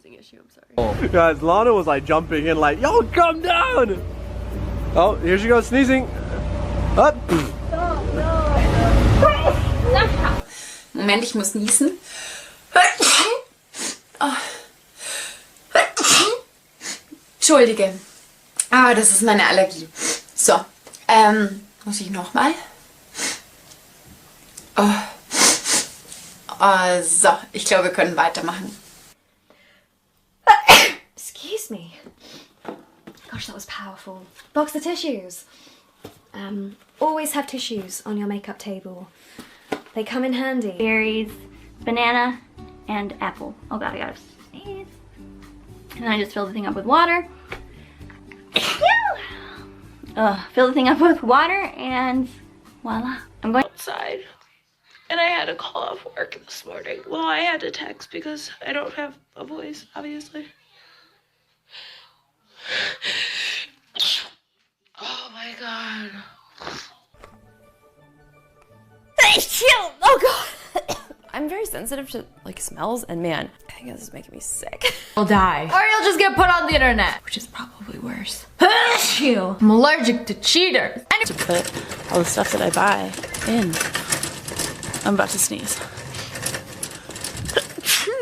sneezing issue, I'm sorry. Oh. Guys, Lana was like jumping in like, yo, calm down! Oh, here she goes sneezing. Up. Moment, ich muss niesen. Entschuldige. Ah, das ist meine Allergie. So, muss ich nochmal? So, ich glaube, wir können weitermachen. Excuse me. Gosh, that was powerful. Box the tissues. Always have tissues on your makeup table. They come in handy. Berries, banana, and apple. Oh god, I gotta sneeze. And then I just fill the thing up with water. Fill the thing up with water and voila. I'm going outside. And I had to call off work this morning. Well, I had to text because I don't have a voice, obviously. Oh my god. Oh god. I'm very sensitive to like smells, and man, I think this is making me sick. I'll die. Or you'll just get put on the internet, which is probably worse. I'm allergic to cheaters. To put all the stuff that I buy in. I'm about to sneeze.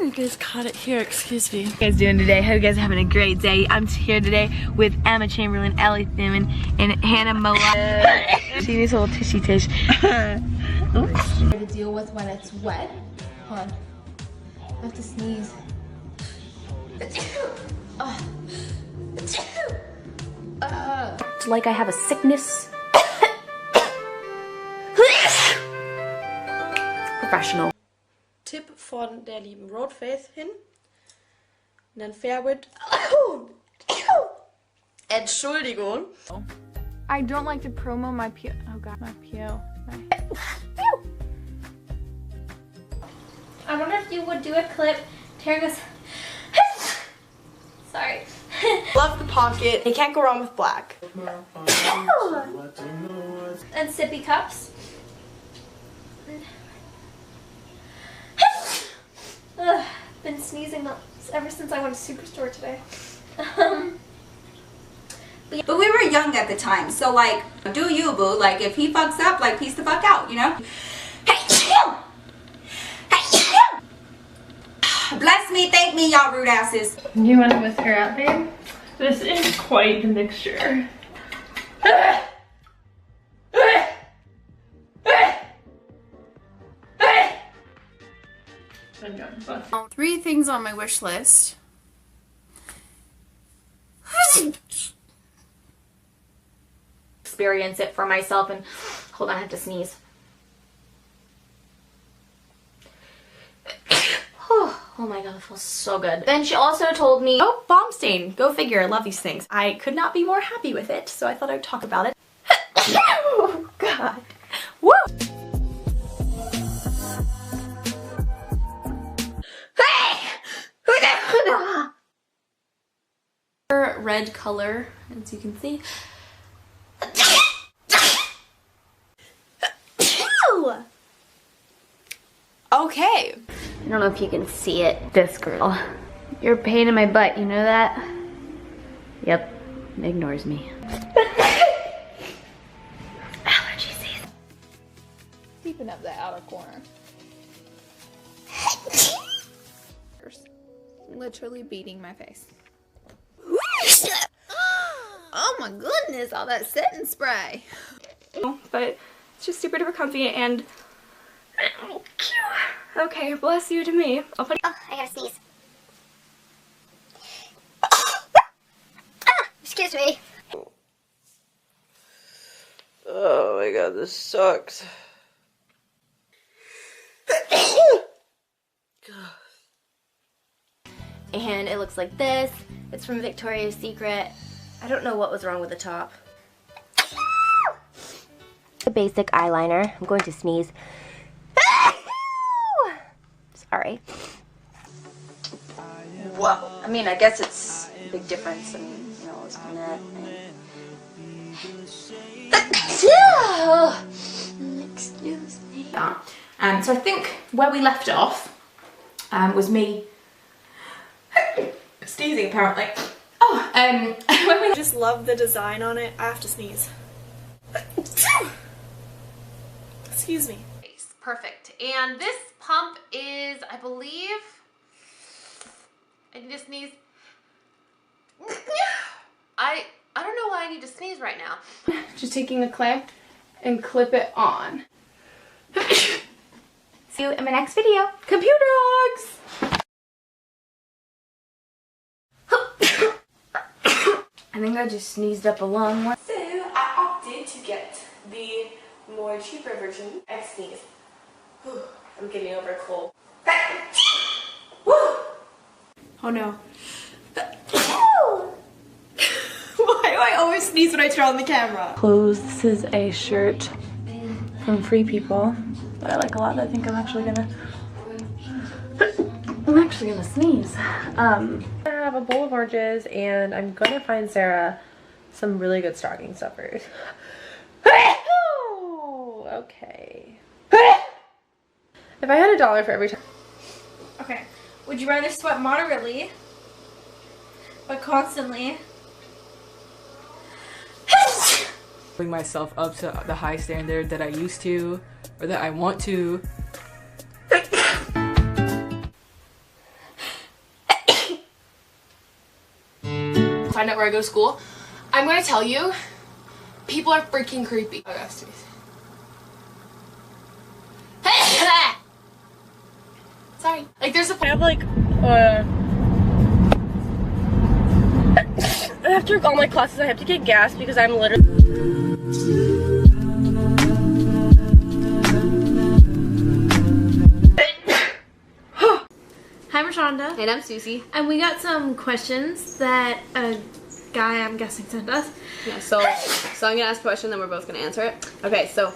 You guys caught it here, excuse me. What are you guys doing today? Hope you guys are having a great day. I'm here today with Emma Chamberlain, Ellie Thurman, and Hannah Malone. She needs a little tishy tish. Oops. To deal with when it's wet. Hold on. I have to sneeze. Like I have a sickness. Professional. Tipp von der lieben Road Faith hin. Und dann Fairwood. Entschuldigung. I don't like to promo my PO. Oh god, my PO. I wonder if you would do a clip. Tara goes, sorry. Love the pocket. You can't go wrong with black. And sippy cups. Ugh, been sneezing ever since I went to Superstore today. But we were young at the time, so like, do you, boo? Like, if he fucks up, like, peace the fuck out, you know? Bless me, thank me, y'all rude asses. You want to whisk her out, babe? This is quite the mixture. Three things on my wish list. Experience it for myself, and hold on, I have to sneeze. Oh my god, it feels so good. Then she also told me, oh, bomb stain. Go figure, I love these things. I could not be more happy with it, so I thought I'd talk about it. Oh god. Woo! Red color, as you can see. Okay. I don't know if you can see it. This girl. You're a pain in my butt, you know that? Yep. Ignores me. Allergy season. Keeping up that outer corner. Literally beating my face. Oh my goodness, all that setting spray. But it's just super duper comfy and okay, bless you to me. I'll put Oh, I gotta sneeze. Excuse me. Oh my god, this sucks. And it looks like this. It's from Victoria's Secret. I don't know what was wrong with the top. The basic eyeliner. I'm going to sneeze. Sorry. Whoa. I mean, I guess it's a big difference. I mean, you know, it's net. Excuse me. So I think where we left off was me sneezing apparently. Oh, I just love the design on it. I have to sneeze. Excuse me. Perfect. And this pump is, I believe, I need to sneeze. I don't know why I need to sneeze right now. Just taking a clamp and clip it on. See you in my next video. Computer hogs! I think I just sneezed up a lung. So I opted to get the more cheaper version. I sneeze. I'm getting over a cold. Woo! Oh no. Why do I always sneeze when I turn on the camera? Clothes. This is a shirt from Free People that I like a lot. I think I'm actually gonna sneeze. I have a bowl of oranges and I'm gonna find Sarah some really good stocking stuffers. Oh, okay. If I had $1 for every time. Okay. Would you rather sweat moderately, but constantly? Bring myself up to the high standard that I used to, or that I want to. Find out where I go to school. I'm gonna tell you, people are freaking creepy. Oh, that's sorry. Like there's a I have like after all my classes I have to get gas because I'm literally Hi, Rashonda. And I'm Susie. And we got some questions that a guy, I'm guessing, sent us. Yeah, so I'm gonna ask a question, then we're both gonna answer it. Okay, so